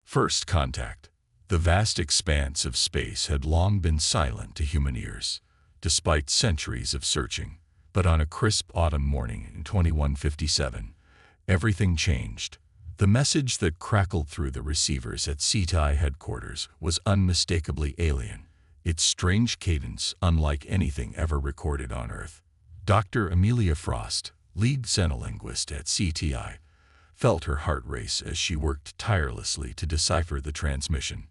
First contact. The vast expanse of space had long been silent to human ears, despite centuries of searching. But on a crisp autumn morning in 2157, everything changed. The message that crackled through the receivers at Sci-Fi headquarters was unmistakably alien, its strange cadence unlike anything ever recorded on Earth. Dr. Amelia Frost, lead xenolinguist at Sci-Fi, felt her heart race as she worked tirelessly to decipher the transmission.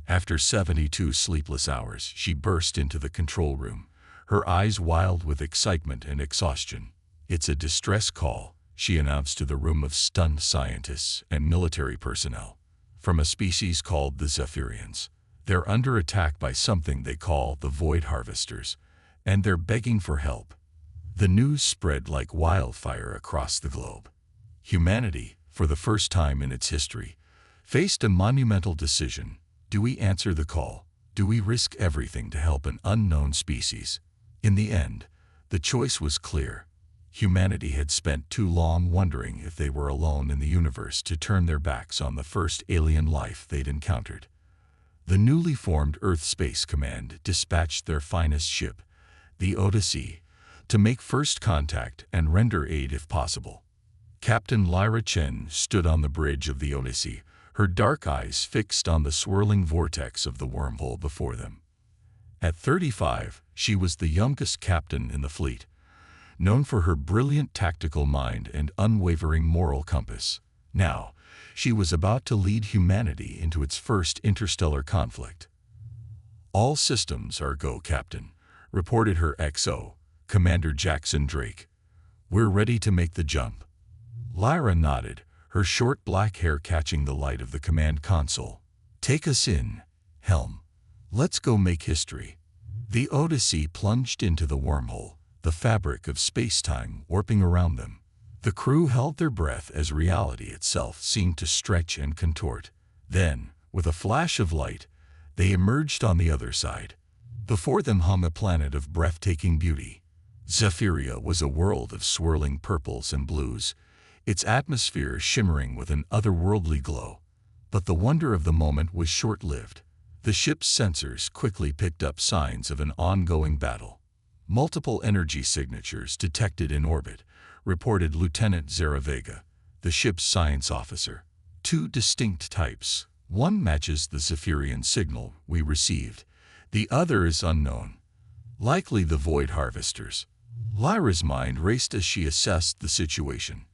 After 72 sleepless hours, she burst into the control room, her eyes wild with excitement and exhaustion. "It's a distress call," she announced to the room of stunned scientists and military personnel. "From a species called the Zephyrians. They're under attack by something they call the Void Harvesters, and they're begging for help." The news spread like wildfire across the globe. Humanity, for the first time in its history, faced a monumental decision. Do we answer the call? Do we risk everything to help an unknown species? In the end, the choice was clear. Humanity had spent too long wondering if they were alone in the universe to turn their backs on the first alien life they'd encountered. The newly formed Earth Space Command dispatched their finest ship, the Odyssey, to make first contact and render aid if possible. Captain Lyra Chen stood on the bridge of the Odyssey, her dark eyes fixed on the swirling vortex of the wormhole before them. At 35, she was the youngest captain in the fleet, known for her brilliant tactical mind and unwavering moral compass. Now, she was about to lead humanity into its first interstellar conflict. "All systems are go, Captain," reported her XO, Commander Jackson Drake. "We're ready to make the jump." Lyra nodded, her short black hair catching the light of the command console. "Take us in, Helm. Let's go make history." The Odyssey plunged into the wormhole, the fabric of space-time warping around them. The crew held their breath as reality itself seemed to stretch and contort. Then, with a flash of light, they emerged on the other side. Before them hung a planet of breathtaking beauty. Zephyria was a world of swirling purples and blues, its atmosphere shimmering with an otherworldly glow. But the wonder of the moment was short-lived. The ship's sensors quickly picked up signs of an ongoing battle. "Multiple energy signatures detected in orbit," reported Lieutenant Zaravega, the ship's science officer. "Two distinct types. One matches the Zephyrian signal we received. The other is unknown. Likely the Void Harvesters." Lyra's mind raced as she assessed the situation.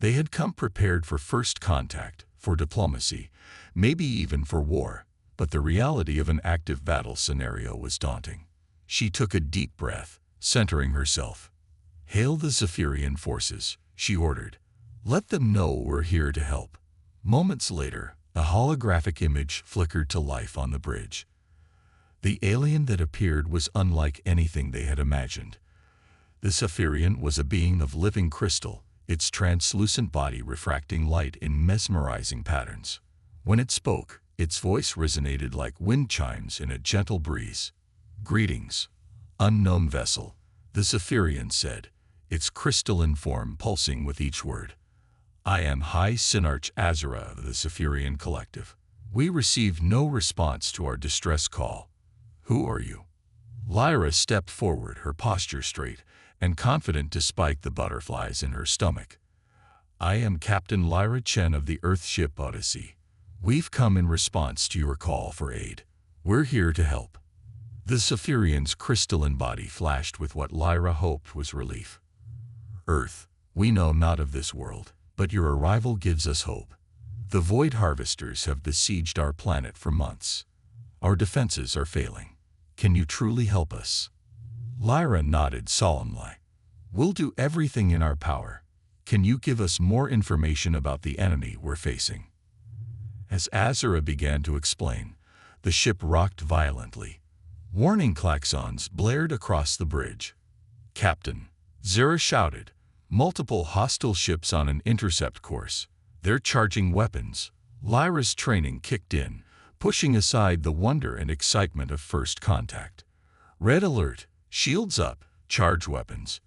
They had come prepared for first contact, for diplomacy, maybe even for war, but the reality of an active battle scenario was daunting. She took a deep breath, centering herself. "Hail the Zephyrian forces," she ordered. "Let them know we're here to help." Moments later, a holographic image flickered to life on the bridge. The alien that appeared was unlike anything they had imagined. The Zephyrian was a being of living crystal, its translucent body refracting light in mesmerizing patterns. When it spoke, its voice resonated like wind chimes in a gentle breeze. "Greetings, unknown vessel," the Zephyrian said, its crystalline form pulsing with each word. "I am High Synarch Azura of the Zephyrian Collective. We received no response to our distress call. Who are you?" Lyra stepped forward, her posture straight and confident despite the butterflies in her stomach. "I am Captain Lyra Chen of the Earthship Odyssey. We've come in response to your call for aid. We're here to help." The Zephyrian's crystalline body flashed with what Lyra hoped was relief. "Earth, we know not of this world, but your arrival gives us hope. The Void Harvesters have besieged our planet for months. Our defenses are failing. Can you truly help us?" Lyra nodded solemnly. "We'll do everything in our power. Can you give us more information about the enemy we're facing?" As Azura began to explain, the ship rocked violently. Warning klaxons blared across the bridge. "Captain," Zara shouted, "multiple hostile ships on an intercept course. They're charging weapons." Lyra's training kicked in, pushing aside the wonder and excitement of first contact. "Red alert, shields up, charge weapons.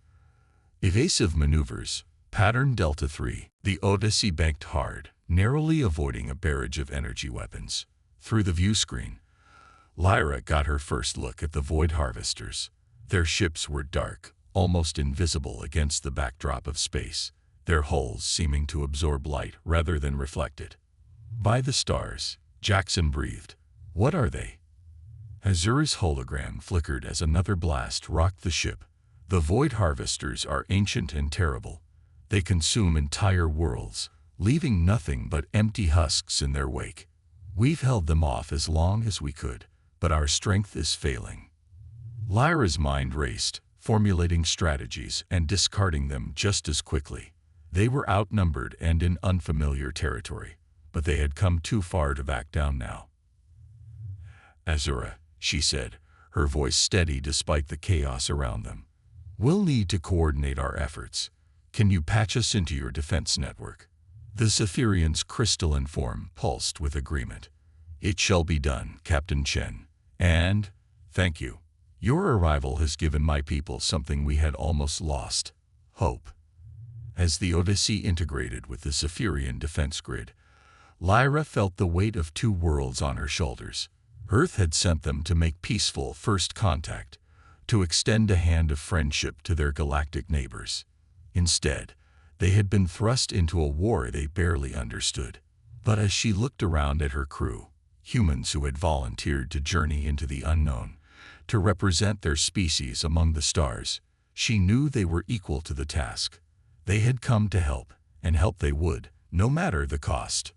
Evasive maneuvers, pattern Delta 3. The Odyssey banked hard, narrowly avoiding a barrage of energy weapons. Through the view screen, Lyra got her first look at the Void Harvesters. Their ships were dark, almost invisible against the backdrop of space, their hulls seeming to absorb light rather than reflect it. By the stars, Jackson breathed. What are they? Azura's hologram flickered as another blast rocked the ship. The Void Harvesters are ancient and terrible. They consume entire worlds, leaving nothing but empty husks in their wake. We've held them off as long as we could, but our strength is failing. Lyra's mind raced, formulating strategies and discarding them just as quickly. They were outnumbered and in unfamiliar territory, but they had come too far to back down now. Azura, she said, her voice steady despite the chaos around them. We'll need to coordinate our efforts. Can you patch us into your defense network? The Zephyrian's crystalline form pulsed with agreement. It shall be done, Captain Chen. And, thank you. Your arrival has given my people something we had almost lost: hope. As the Odyssey integrated with the Zephyrian defense grid, Lyra felt the weight of two worlds on her shoulders. Earth had sent them to make peaceful first contact, to extend a hand of friendship to their galactic neighbors. Instead, they had been thrust into a war they barely understood. But as she looked around at her crew, humans who had volunteered to journey into the unknown, to represent their species among the stars, she knew they were equal to the task. They had come to help, and help they would, no matter the cost.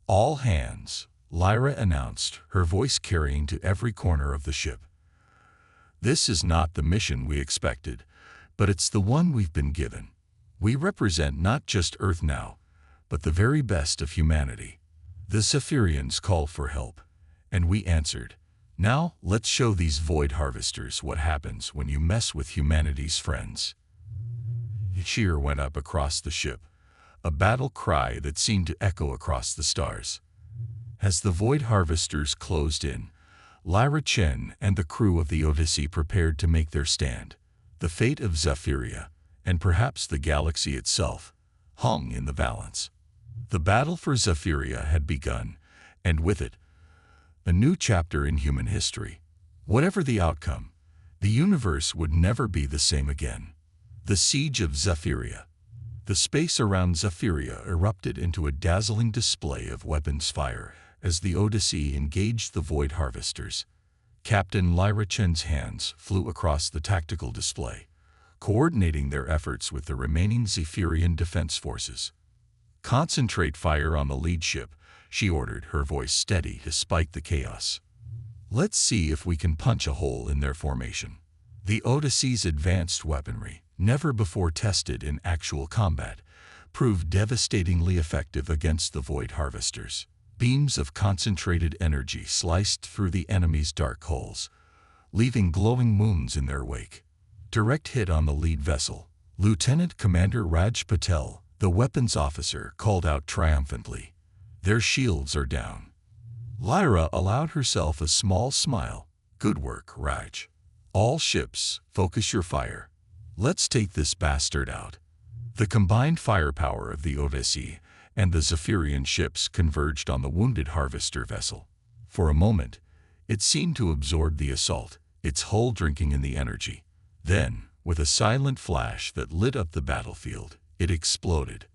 All hands, Lyra announced, her voice carrying to every corner of the ship. This is not the mission we expected, but it's the one we've been given. We represent not just Earth now, but the very best of humanity. The Zephyrians called for help, and we answered. Now, let's show these Void Harvesters what happens when you mess with humanity's friends. A cheer went up across the ship, a battle cry that seemed to echo across the stars. As the Void Harvesters closed in, Lyra Chen and the crew of the Odyssey prepared to make their stand. The fate of Zephyria, and perhaps the galaxy itself, hung in the balance. The battle for Zephyria had begun, and with it, a new chapter in human history. Whatever the outcome, the universe would never be the same again. The siege of Zephyria. The space around Zephyria erupted into a dazzling display of weapons fire as the Odyssey engaged the Void Harvesters. Captain Lyra Chen's hands flew across the tactical display, coordinating their efforts with the remaining Zephyrian defense forces. Concentrate fire on the lead ship, she ordered, her voice steady despite the chaos. Let's see if we can punch a hole in their formation. The Odyssey's advanced weaponry, never before tested in actual combat, proved devastatingly effective against the Void Harvesters. Beams of concentrated energy sliced through the enemy's dark hulls, leaving glowing wounds in their wake. Direct hit on the lead vessel. Lieutenant Commander Raj Patel, the weapons officer, called out triumphantly. Their shields are down. Lyra allowed herself a small smile. Good work, Raj. All ships, focus your fire. Let's take this bastard out. The combined firepower of the Odyssey and the Zephyrian ships converged on the wounded harvester vessel. For a moment, it seemed to absorb the assault, its hull drinking in the energy. Then, with a silent flash that lit up the battlefield, it exploded.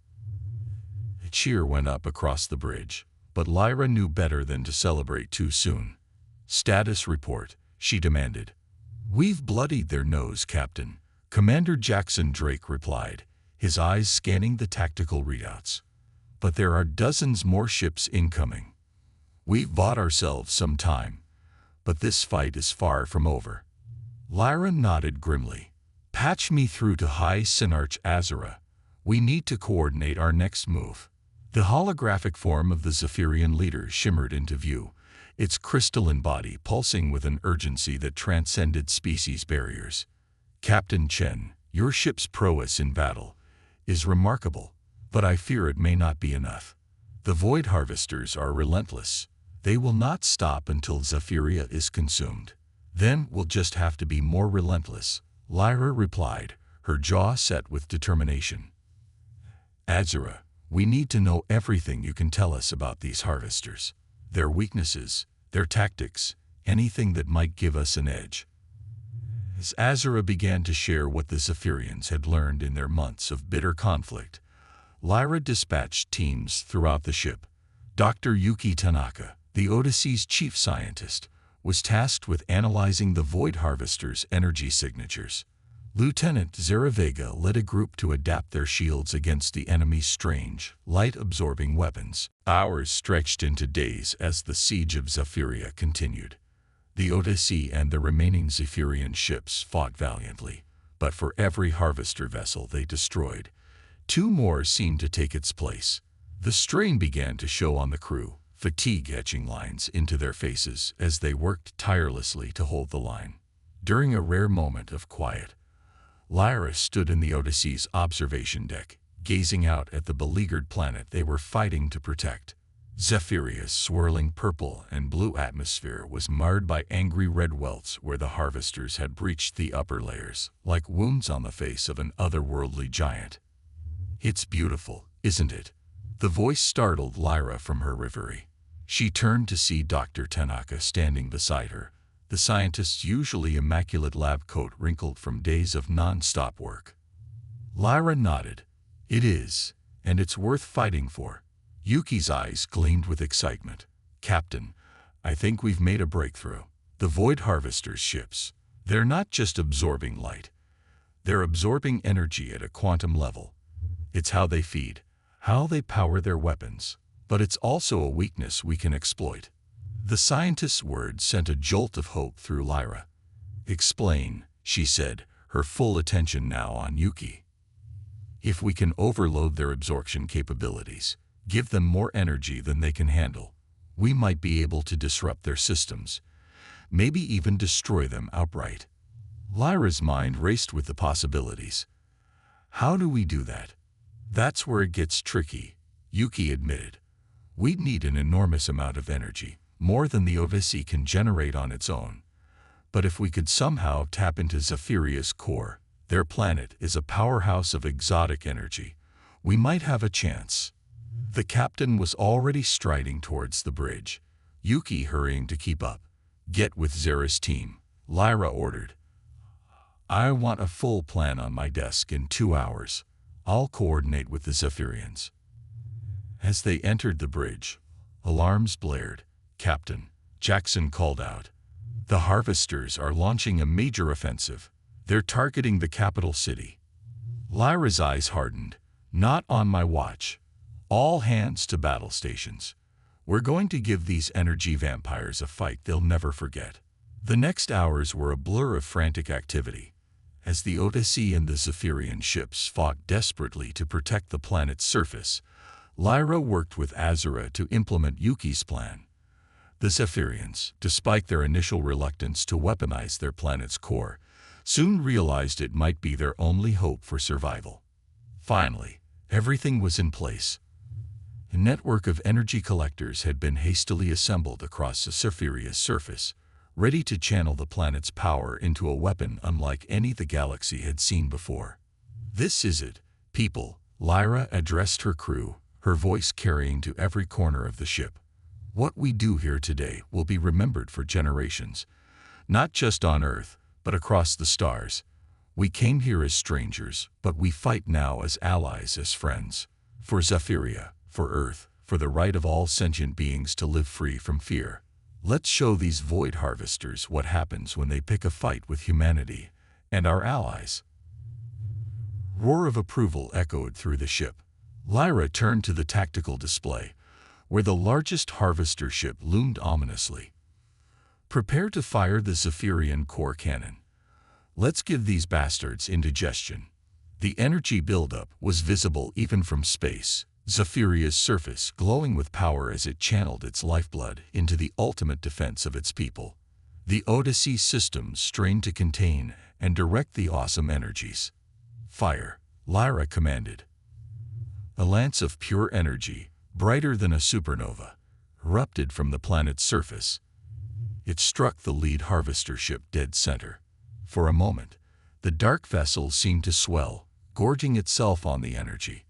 A cheer went up across the bridge, but Lyra knew better than to celebrate too soon. Status report, she demanded. We've bloodied their nose, Captain, Commander Jackson Drake replied, his eyes scanning the tactical readouts. But there are dozens more ships incoming. We've bought ourselves some time, but this fight is far from over. Lyra nodded grimly. Patch me through to High Synarch Azura. We need to coordinate our next move. The holographic form of the Zephyrian leader shimmered into view, its crystalline body pulsing with an urgency that transcended species barriers. Captain Chen, your ship's prowess in battle is remarkable, but I fear it may not be enough. The Void Harvesters are relentless. They will not stop until Zephyria is consumed. Then we'll just have to be more relentless, Lyra replied, her jaw set with determination. Azura, We need to know everything you can tell us about these harvesters. Their weaknesses, their tactics, anything that might give us an edge." As Azura began to share what the Zephyrians had learned in their months of bitter conflict, Lyra dispatched teams throughout the ship. Dr. Yuki Tanaka, the Odyssey's chief scientist, was tasked with analyzing the Void Harvester's energy signatures. Lieutenant Zeravega led a group to adapt their shields against the enemy's strange, light-absorbing weapons. Hours stretched into days as the siege of Zephyria continued. The Odyssey and the remaining Zephyrian ships fought valiantly, but for every harvester vessel they destroyed, 2 more seemed to take its place. The strain began to show on the crew, fatigue etching lines into their faces as they worked tirelessly to hold the line. During a rare moment of quiet, Lyra stood in the Odyssey's observation deck, gazing out at the beleaguered planet they were fighting to protect. Zephyria's swirling purple and blue atmosphere was marred by angry red welts where the harvesters had breached the upper layers, like wounds on the face of an otherworldly giant. "It's beautiful, isn't it?" The voice startled Lyra from her reverie. She turned to see Dr. Tanaka standing beside her, the scientist's usually immaculate lab coat wrinkled from days of non-stop work. Lyra nodded. "It is, and it's worth fighting for." Yuki's eyes gleamed with excitement. "Captain, I think we've made a breakthrough. The Void Harvester's ships, they're not just absorbing light. They're absorbing energy at a quantum level. It's how they feed, how they power their weapons, but it's also a weakness we can exploit." The scientist's words sent a jolt of hope through Lyra. "Explain," she said, her full attention now on Yuki. "If we can overload their absorption capabilities, give them more energy than they can handle, we might be able to disrupt their systems, maybe even destroy them outright." Lyra's mind raced with the possibilities. "How do we do that?" "That's where it gets tricky," Yuki admitted. "We'd need an enormous amount of energy, more than the Odyssey can generate on its own. But if we could somehow tap into Zephyria's core, their planet is a powerhouse of exotic energy, we might have a chance." The captain was already striding towards the bridge, Yuki hurrying to keep up. "Get with Zera's team," Lyra ordered. "I want a full plan on my desk in 2 hours. I'll coordinate with the Zephyrians." As they entered the bridge, alarms blared. "Captain," Jackson called out, "the harvesters are launching a major offensive. They're targeting the capital city." Lyra's eyes hardened. "Not on my watch. All hands to battle stations. We're going to give these energy vampires a fight they'll never forget." The next hours were a blur of frantic activity. As the Odyssey and the Zephyrian ships fought desperately to protect the planet's surface, Lyra worked with Azura to implement Yuki's plan. The Zephyrians, despite their initial reluctance to weaponize their planet's core, soon realized it might be their only hope for survival. Finally, everything was in place. A network of energy collectors had been hastily assembled across Zephyria's surface, ready to channel the planet's power into a weapon unlike any the galaxy had seen before. "This is it, people," Lyra addressed her crew, her voice carrying to every corner of the ship. "What we do here today will be remembered for generations, not just on Earth, but across the stars. We came here as strangers, but we fight now as allies, as friends. For Zephyria, for Earth, for the right of all sentient beings to live free from fear. Let's show these Void Harvesters what happens when they pick a fight with humanity and our allies." Roar of approval echoed through the ship. Lyra turned to the tactical display, where the largest harvester ship loomed ominously. "Prepare to fire the Zephyrian core cannon. Let's give these bastards indigestion." The energy buildup was visible even from space, Zephyria's surface glowing with power as it channeled its lifeblood into the ultimate defense of its people. The Odyssey systems strained to contain and direct the awesome energies. "Fire," Lyra commanded. A lance of pure energy, brighter than a supernova, erupted from the planet's surface. It struck the lead harvester ship dead center. For a moment, the dark vessel seemed to swell, gorging itself on the energy.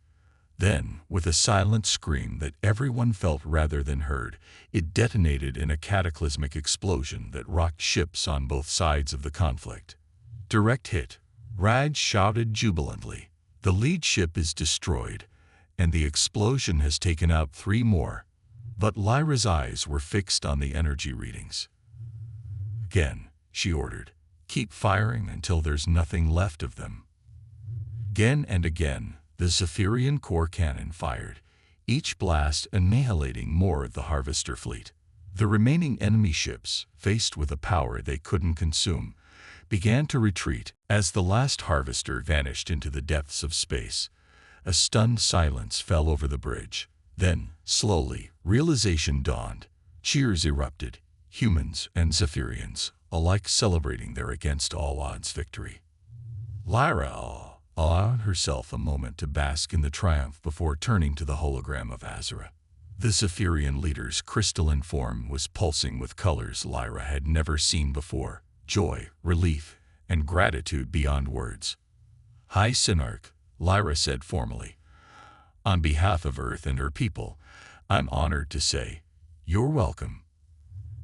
Then, with a silent scream that everyone felt rather than heard, it detonated in a cataclysmic explosion that rocked ships on both sides of the conflict. Direct hit, Raj shouted jubilantly. The lead ship is destroyed, and the explosion has taken out 3 more. But Lyra's eyes were fixed on the energy readings. Again, she ordered. Keep firing until there's nothing left of them. Again and again, the Zephyrian core cannon fired, each blast annihilating more of the Harvester fleet. The remaining enemy ships, faced with a power they couldn't consume, began to retreat as the last Harvester vanished into the depths of space. A stunned silence fell over the bridge. Then, slowly, realization dawned. Cheers erupted, humans and Zephyrians alike celebrating their against-all-odds victory. Lyra allowed herself a moment to bask in the triumph before turning to the hologram of Azura. The Zephyrian leader's crystalline form was pulsing with colors Lyra had never seen before: joy, relief, and gratitude beyond words. "High Synarch," Lyra said formally. "On behalf of Earth and her people, I'm honored to say, you're welcome."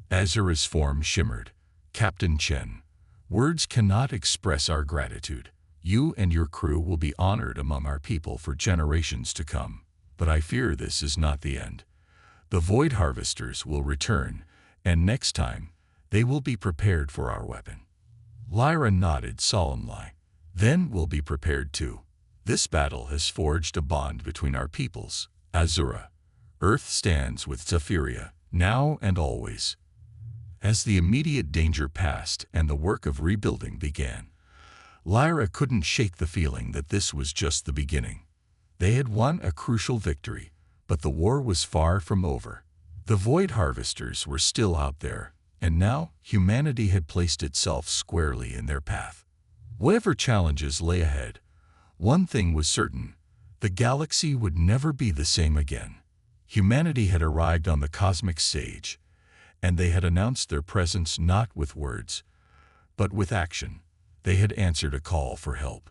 Azura's form shimmered. "Captain Chen, words cannot express our gratitude. You and your crew will be honored among our people for generations to come. But I fear this is not the end. The Void Harvesters will return, and next time, they will be prepared for our weapon." Lyra nodded solemnly. "Then we'll be prepared too. This battle has forged a bond between our peoples, Azura. Earth stands with Zephyria, now and always." As the immediate danger passed and the work of rebuilding began, Lyra couldn't shake the feeling that this was just the beginning. They had won a crucial victory, but the war was far from over. The Void Harvesters were still out there, and now humanity had placed itself squarely in their path. Whatever challenges lay ahead, one thing was certain: the galaxy would never be the same again. Humanity had arrived on the cosmic stage, and they had announced their presence not with words, but with action. They had answered a call for help,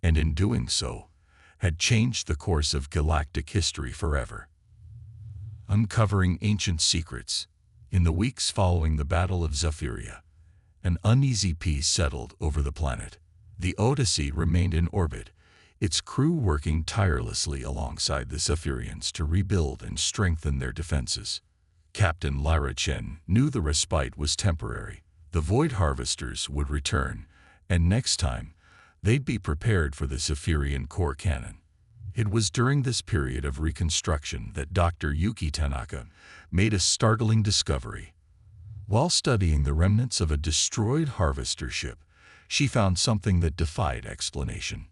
and in doing so, had changed the course of galactic history forever. Uncovering ancient secrets. In the weeks following the Battle of Zephyria, an uneasy peace settled over the planet. The Odyssey remained in orbit, its crew working tirelessly alongside the Zephyrians to rebuild and strengthen their defenses. Captain Lyra Chen knew the respite was temporary. The Void Harvesters would return, and next time, they'd be prepared for the Zephyrian core cannon. It was during this period of reconstruction that Dr. Yuki Tanaka made a startling discovery. While studying the remnants of a destroyed Harvester ship, she found something that defied explanation.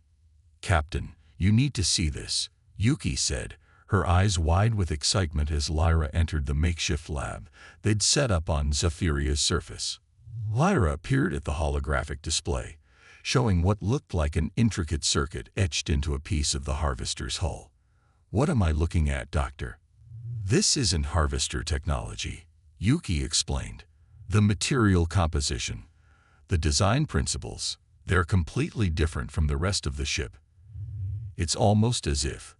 "Captain, you need to see this," Yuki said, her eyes wide with excitement as Lyra entered the makeshift lab they'd set up on Zephyria's surface. Lyra peered at the holographic display, showing what looked like an intricate circuit etched into a piece of the Harvester's hull. "What am I looking at, Doctor?" "This isn't Harvester technology," Yuki explained. "The material composition, the design principles, they're completely different from the rest of the ship. It's almost as if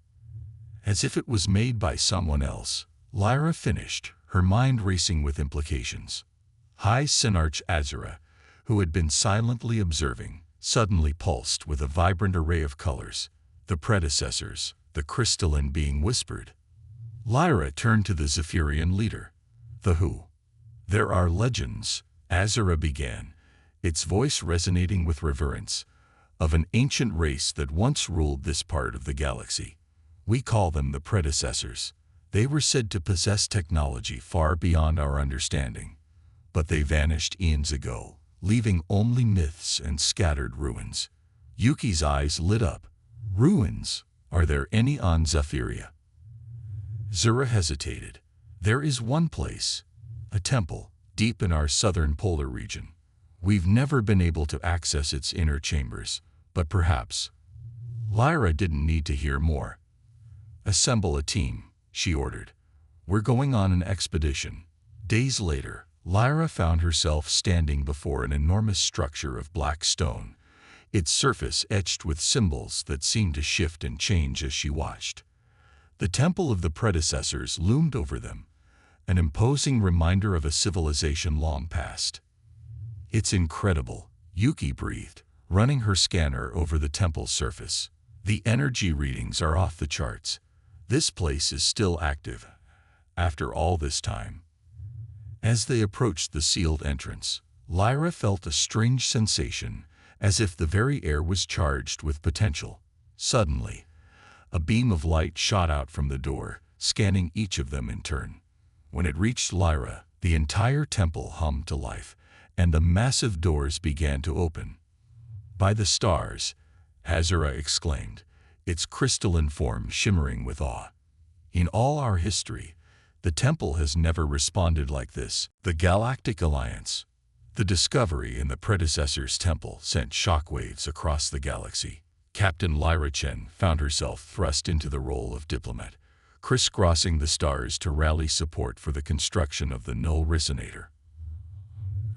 it was made by someone else." Lyra finished, her mind racing with implications. High Synarch Azura, who had been silently observing, suddenly pulsed with a vibrant array of colors. "The predecessors," the crystalline being whispered. Lyra turned to the Zephyrian leader. "The who?" "There are legends," Azura began, its voice resonating with reverence, "of an ancient race that once ruled this part of the galaxy. We call them the predecessors. They were said to possess technology far beyond our understanding. But they vanished eons ago, leaving only myths and scattered ruins." Yuki's eyes lit up. "Ruins? Are there any on Zephyria?" Zura hesitated. "There is one place, a temple, deep in our southern polar region. We've never been able to access its inner chambers, but perhaps—" Lyra didn't need to hear more. "Assemble a team," she ordered. "We're going on an expedition." Days later, Lyra found herself standing before an enormous structure of black stone, its surface etched with symbols that seemed to shift and change as she watched. The temple of the predecessors loomed over them, an imposing reminder of a civilization long past. "It's incredible," Yuki breathed, running her scanner over the temple's surface. "The energy readings are off the charts. This place is still active, after all this time." As they approached the sealed entrance, Lyra felt a strange sensation, as if the very air was charged with potential. Suddenly, a beam of light shot out from the door, scanning each of them in turn. When it reached Lyra, the entire temple hummed to life, and the massive doors began to open. "By the stars," Hazura exclaimed, its crystalline form shimmering with awe. "In all our history, the temple has never responded like this." The Galactic Alliance. The discovery in the predecessor's temple sent shockwaves across the galaxy. Captain Lyra Chen found herself thrust into the role of diplomat, crisscrossing the stars to rally support for the construction of the null resonator.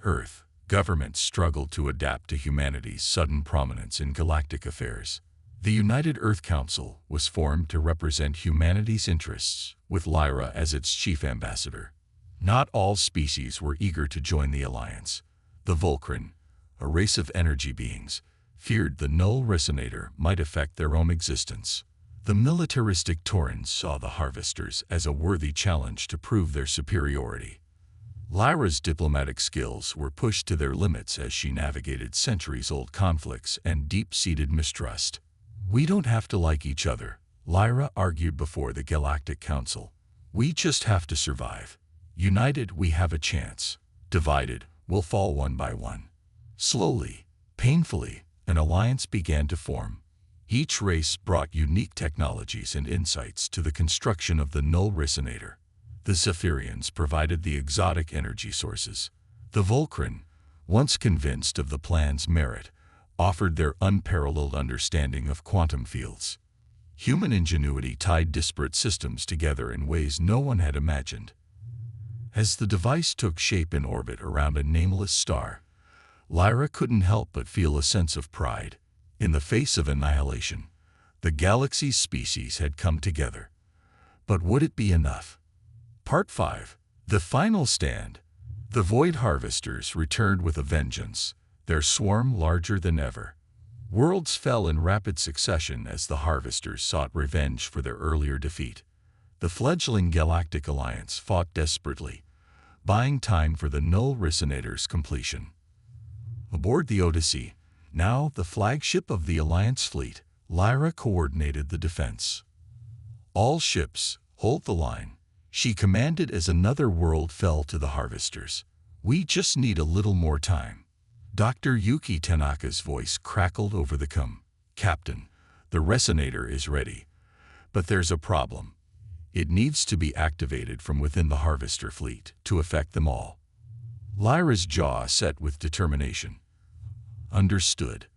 Earth. Governments struggled to adapt to humanity's sudden prominence in galactic affairs. The United Earth Council was formed to represent humanity's interests, with Lyra as its chief ambassador. Not all species were eager to join the alliance. The Vulcan, a race of energy beings, feared the null resonator might affect their own existence. The militaristic Taurans saw the Harvesters as a worthy challenge to prove their superiority. Lyra's diplomatic skills were pushed to their limits as she navigated centuries-old conflicts and deep-seated mistrust. "We don't have to like each other," Lyra argued before the Galactic Council. "We just have to survive. United, we have a chance. Divided, we'll fall one by one." Slowly, painfully, an alliance began to form. Each race brought unique technologies and insights to the construction of the null resonator. The Zephyrians provided the exotic energy sources. The Vulcan, once convinced of the plan's merit, offered their unparalleled understanding of quantum fields. Human ingenuity tied disparate systems together in ways no one had imagined. As the device took shape in orbit around a nameless star, Lyra couldn't help but feel a sense of pride. In the face of annihilation, the galaxy's species had come together. But would it be enough? Part 5. The Final Stand. The Void Harvesters returned with a vengeance, their swarm larger than ever. Worlds fell in rapid succession as the Harvesters sought revenge for their earlier defeat. The fledgling Galactic Alliance fought desperately, buying time for the null resonator's completion. Aboard the Odyssey, now the flagship of the Alliance fleet, Lyra coordinated the defense. "All ships, hold the line," she commanded as another world fell to the Harvesters. "We just need a little more time." Dr. Yuki Tanaka's voice crackled over the com. "Captain, the resonator is ready. But there's a problem. It needs to be activated from within the Harvester fleet to affect them all." Lyra's jaw set with determination. "Understood.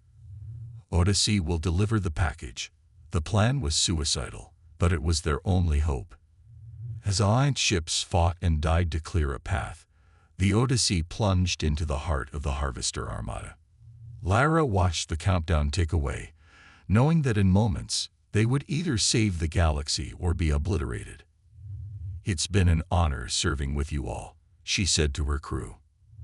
Odyssey will deliver the package." The plan was suicidal, but it was their only hope. As Alliance ships fought and died to clear a path, the Odyssey plunged into the heart of the Harvester Armada. Lyra watched the countdown tick away, knowing that in moments, they would either save the galaxy or be obliterated. "It's been an honor serving with you all," she said to her crew.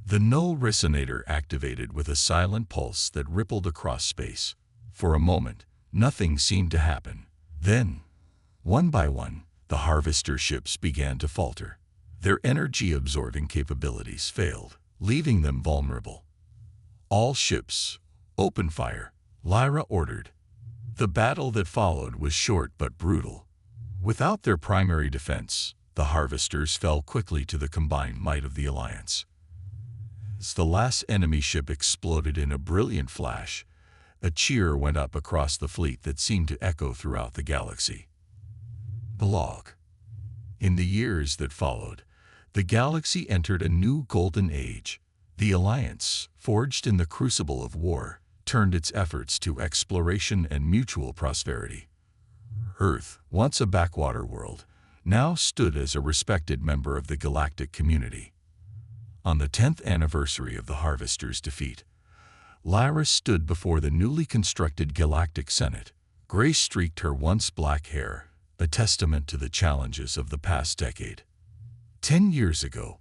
The null resonator activated with a silent pulse that rippled across space. For a moment, nothing seemed to happen. Then, one by one, the Harvester ships began to falter. Their energy-absorbing capabilities failed, leaving them vulnerable. "All ships, open fire," Lyra ordered. The battle that followed was short but brutal. Without their primary defense, the Harvesters fell quickly to the combined might of the Alliance. As the last enemy ship exploded in a brilliant flash, a cheer went up across the fleet that seemed to echo throughout the galaxy. Blog. In the years that followed, the galaxy entered a new golden age. The Alliance, forged in the crucible of war, turned its efforts to exploration and mutual prosperity. Earth, once a backwater world, now stood as a respected member of the galactic community. On the 10th anniversary of the Harvester's defeat, Lyra stood before the newly constructed Galactic Senate. Gray streaked her once black hair, a testament to the challenges of the past decade. 10 years ago,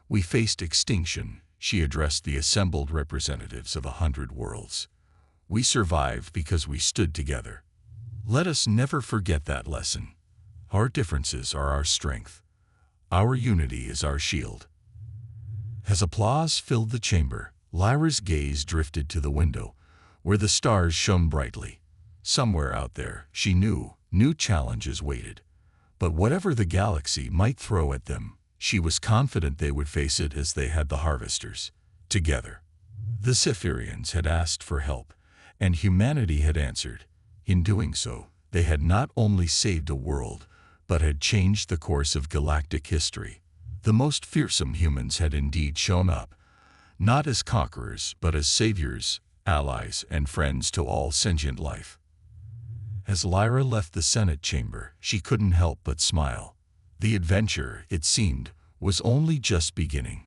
we faced extinction, she addressed the assembled representatives of 100 worlds. We survived because we stood together. Let us never forget that lesson. Our differences are our strength. Our unity is our shield. As applause filled the chamber, Lyra's gaze drifted to the window, where the stars shone brightly. Somewhere out there, she knew, new challenges waited. But whatever the galaxy might throw at them, she was confident they would face it as they had the Harvesters, together. The Cypherians had asked for help, and humanity had answered. In doing so, they had not only saved a world, but had changed the course of galactic history. The most fearsome humans had indeed shown up, not as conquerors, but as saviors, allies, and friends to all sentient life. As Lyra left the Senate chamber, she couldn't help but smile. The adventure, it seemed, was only just beginning.